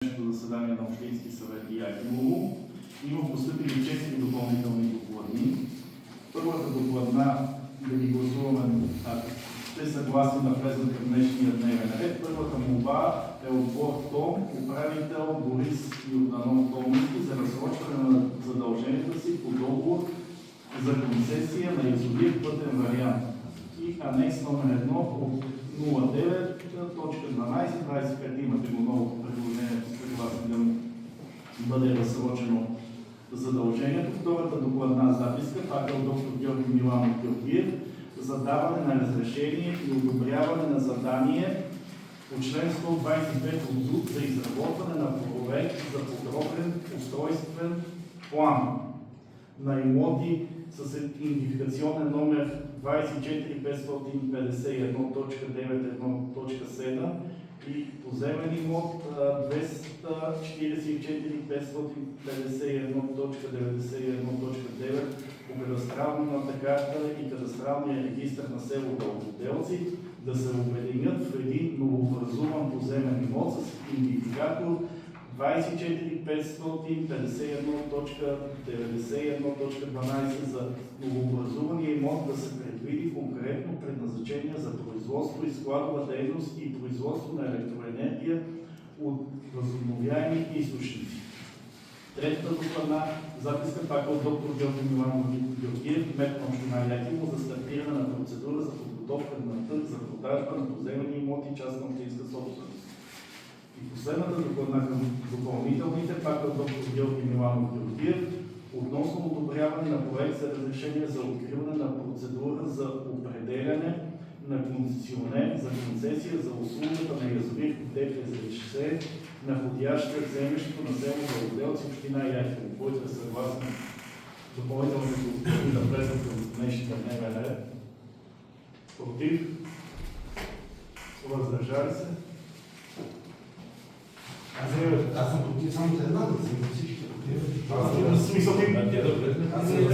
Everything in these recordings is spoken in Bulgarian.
Заседание на Общински съвет и Якимово. Има постъпили 4 допълнителни докладни. Първата докладна да ги гласуваме, ако сте съгласни да влезат към днешния дневен ред. Първата молба е от Том, управител Борис Йорданов Томински за разсрочване на задълженията си по договор за концесия на язовир пътен вариант и анекс номер 1 от 09.12.25. Имате го новото предложение, съгласни да бъде разсрочено задължението. Втората докладна записка, пак е от доктор Георги Миланов Георгиев, за даване на разрешение и одобряване на задание по член 125 от ЗУТ за изработване на проект за подробен устройствен план на имоти с идентификационен номер 24551.91.7 и поземен имот 244-551.91.9 по кадастралната карта и кадастралния регистр на село Дългоделци да се обединят в един новообразуван поземен имот с идентификатор 24551.91.12 за новообразувания имот да се предвиди конкретно предназначение за производство и складова дейност и производство на електроенергия от възобновяеми източници. Третата докладна записка пак от доктор Георги Миланов Георгиев, кмет на община Якимово, за стартиране на процедура за подготовка на търг за продажба на поземлени имоти частна общинска собственост. И последната докладна към допълнителните, пак от доктор Георги Миланов Георгиев, относно одобряване на проект за разрешение за откриване на процедура за определяне на концесионер за концесия за услугата на язовир ДПЗ, находяща землището на село Дългоделци, община Якимово. Който е съгласен допълнителните докладни да влезат към днешния дневен ред? Против? Въздържали се? Аз съм против само за една, да съм всички против. В смисъл ти?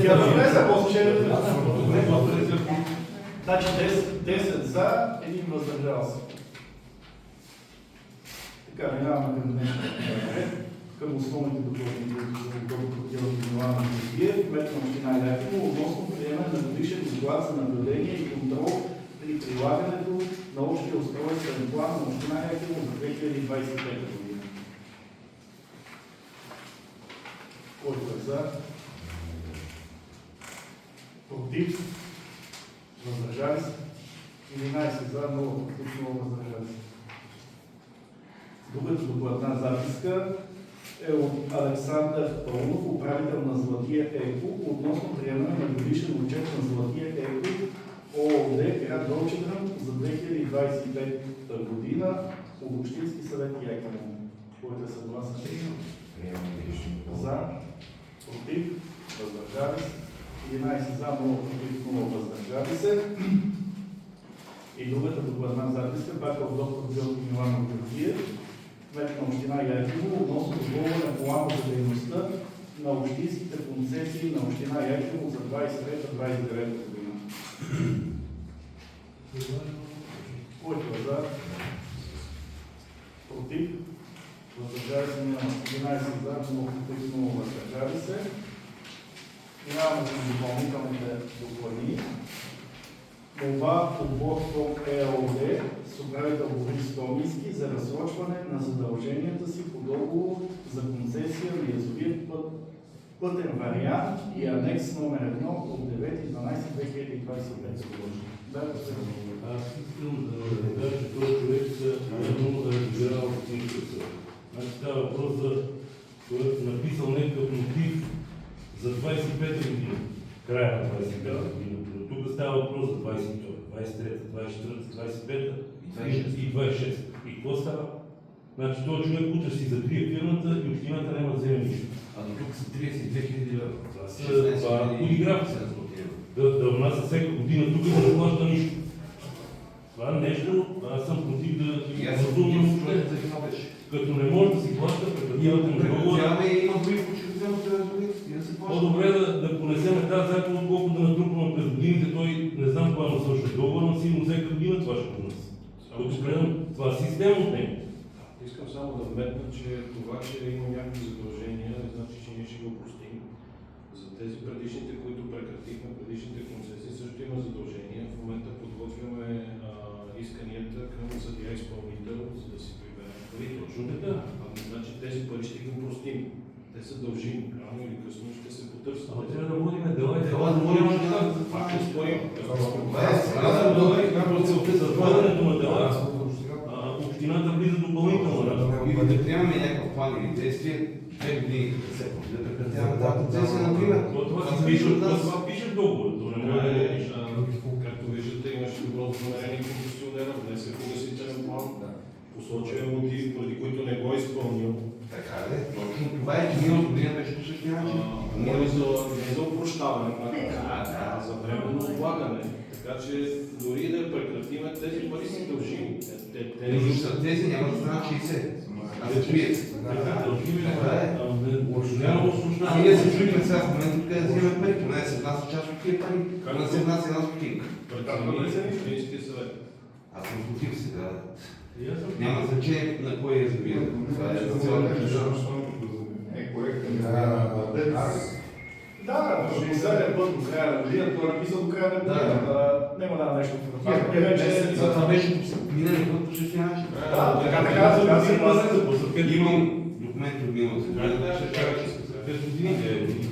Тя да влезе, после ще... Значи 10 за, 1 въздържал се. Така, минаваме към днешния ред, към основните докладни, които са от доктор Георги Миланов Георгиев, кмет на община Якимово, относно приемане на годишен доклад за наблюдение и контрол при прилагането на общия устройствен план на община Якимово за 2025 година. Който е за? Против? Въздържали се? 11 за, 0 против, 0 въздържали се. Другата докладна записка е от Александър Пълнов, управител на Златия Еко, относно приемане на годишен отчет на Златия Еко ООД, град Долчедръм за 2025 година от Общински съвет Якимово. Който е съгласен? За, против, въздържали се, 11 за, 0 против, 0 въздържали се. И другата докладна записка, пак от доктор Георги Миланов Георгиев, кмет на община Якимово, относно допълване плана за дейността на общинските концесии на община Якимово за 23-29 година. Който е за? Против? Въздържали се няма. 11 за, 0 против, 0 въздържали се. Минаваме към допълнителните доклади. Молба от Том ЕОД с управител Борис Томински за разсрочване на задълженията си по договор за концесия на язовир пътен вариант и анекс номер 1 от 9.12.2025 година. Аз искам да кажа, че този човек се много разбирал в конкурса. Значи става въпрос за който написал някакъв мотив за 25-та година, края на 25-та година. Тук става въпрос за 22-та, 23-та, 24-та, 25-та и 26-та. И какво става? Значи този човек утре си закрие фирмата и общината няма да вземе нищо. А до тук са 32 000 лева. Това подигравка. Да внася всяка година тук и да не плаща нищо. Това нещо, аз съм против да разумно като не може да си плаща, прекратявате на договора. Има други, които вземат По-добре да понесеме тази заповед, отколкото да натрупваме през годините. Той не знам кога му свършва договор, но сигурно всяка година това ще понесе. Това система от него. Искам само да вметна, че това, че има някакви задължения, не значи, че ние ще го простим. За тези предишните, които прекратихме, предишните концесии, също има задължения. В момента подготвяме исканията към съдия изпълнител, за да си приберем пари. Точно така. Значи тези пари ще ги простим. Те са дължими. Рано или късно ще се потърсят. Ама трябва да водим дела и Дела да водим дела. Пак ще спорим. За воденето на дела, общината влиза допълнително. И да приемаме някакъв план или действие, 2 години да се прекратяваме тази концесия, например. Това пише в договора. То не може да е нищо. Както виждате, имаше добро намерение концесионера, внесе погасителен план, посочва мотив, поради които не го е изпълнил. Така е, точно това е, че ние от година беше по същия начин. Говори не за опрощаване, а за временно отлагане. Така че дори да прекратиме, тези пари си дължими. Тези няма да станат 60. А да чуете. Така е. А ние се чуем сега в момента, къде да вземем пари, поне да се внася част от тия пари, поне да се внася една стотинка. Общинския съвет. Аз съм против сега. Няма значение на кой е забира. Това е за цялата държава. Е коректен. Да, последния път до края на годината, това написал до края на годината. Няма да нещо в това. За това беше минали път по същия начин. Да, така Имам документи от миналата година. Ще кажа, че за 5 години да е година.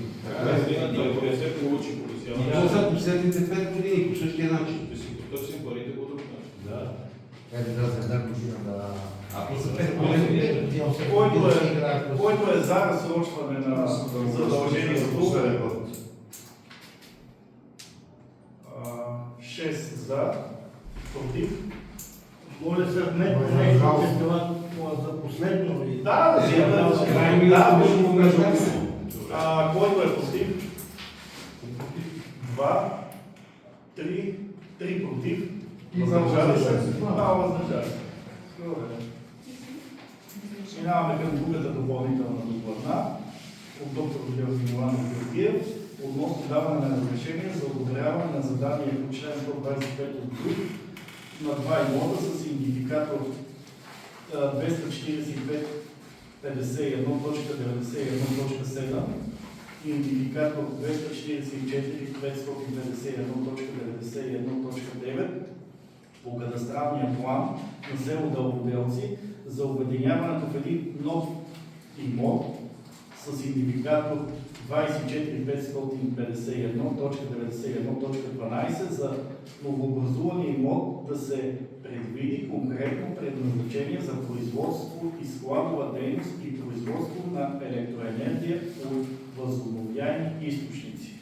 Ако не се получи И то за последните 5 години по същия начин. ще си потърсим парите по друг начин. Да. Ако са 5 години, който е за разсрочване на задължение за друга. 6 за, против. Може се вметне това за последно или... Да, да си крайни който е против? 2, 3 против. Въздържали се? Въздържали се. Добре. Минаваме към другата допълнителна докладна от доктор Георги Миланов Георгиев относно даване на разрешение за одобряване на задание по член 125 от ГУИ на два имота с идентификатор 245.51.91.7 и идентификатор 244.551.91.9 по кадастралния план на село Дълбоделци за обединяването в един нов имот с идентификатор 24551.91.12 за новообразувания имот да се предвиди конкретно предназначение за производство и складова дейност и производство на електроенергия от възобновяеми източници.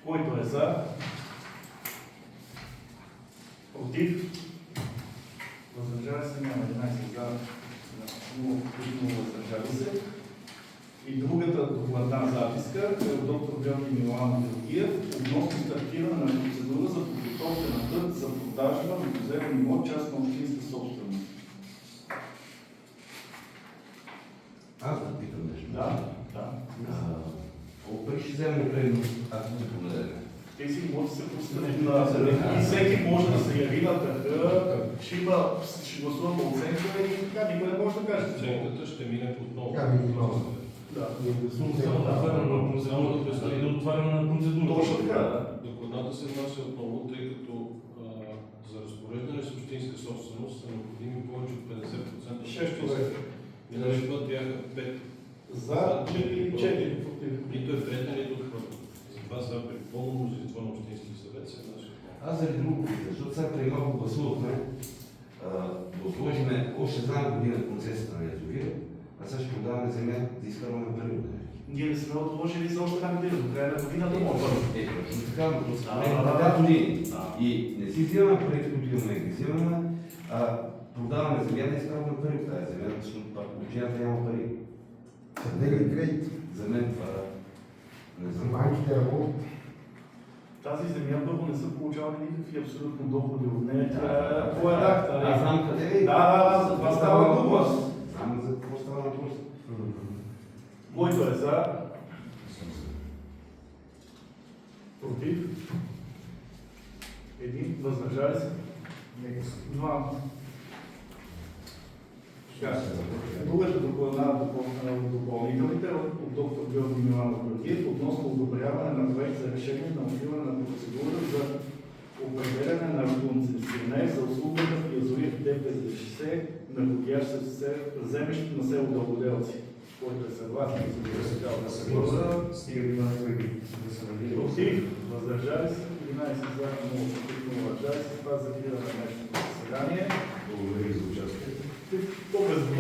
Който е за? Против? Въздържали се? Няма 11 за, 0 въздържали се. И другата докладна записка е от доктор Георги Миланов Георгиев относно стартиране на процедура за подготовка на търг за продажба на поземлен имот частна общинска собственост. Аз да питам нещо. Да. Колко пари ще вземем предно, ако се поведем? Тези имоти се поставят и всеки може да се яви на търга, ще гласува по оценка и така, никой не може да каже. Оценката ще мине отново. Да. Само да предстои да отваряме на процедура. Точно така, да. Докладната се внася отново, тъй като за разпореждане с общинска собственост са необходими повече от 50%. 6 човека. Миналия път бяха 5. За 4 против. Нито е приета, нито отхвърлена. Затова сега при пълно мнозинство на Общинския съвет се внася. Аз заради друго питам, защото сега преди малко гласувахме да отложим още една година концесията на язовира, а сега ще продаваме земя да изкарваме пари от нея. Ние не сме отложили за още една година, до края на годината може. Точно така, но да години. И не си взимаме парите, които имаме, ги взимаме, а продаваме земя да изкарваме пари от тази земя, защото пак общината няма пари. За мен това не знам. Тази земя първо не са получавали никакви абсолютно доходи от нея. Тя е по едакта. Аз знам къде е. Да, за това става въпрос. Знам за какво става въпрос. Който е за? Против? Въздържали се? Двама. Другата допълнителните от доктор Георги Миланов Георгиев относно одобряване на проект за решение на откриване на процедура за определяне на концесионер за услугата в язовир ДП-60, находящ се в землището на село Дългоделци, който е съгласен за процедура. Стига да има да се надели. Против, въздържали се, 11 за, 0 против, 0 въздържали се. Това закриваме днешното заседание. Благодаря ви за участието. По-безвъзмездно.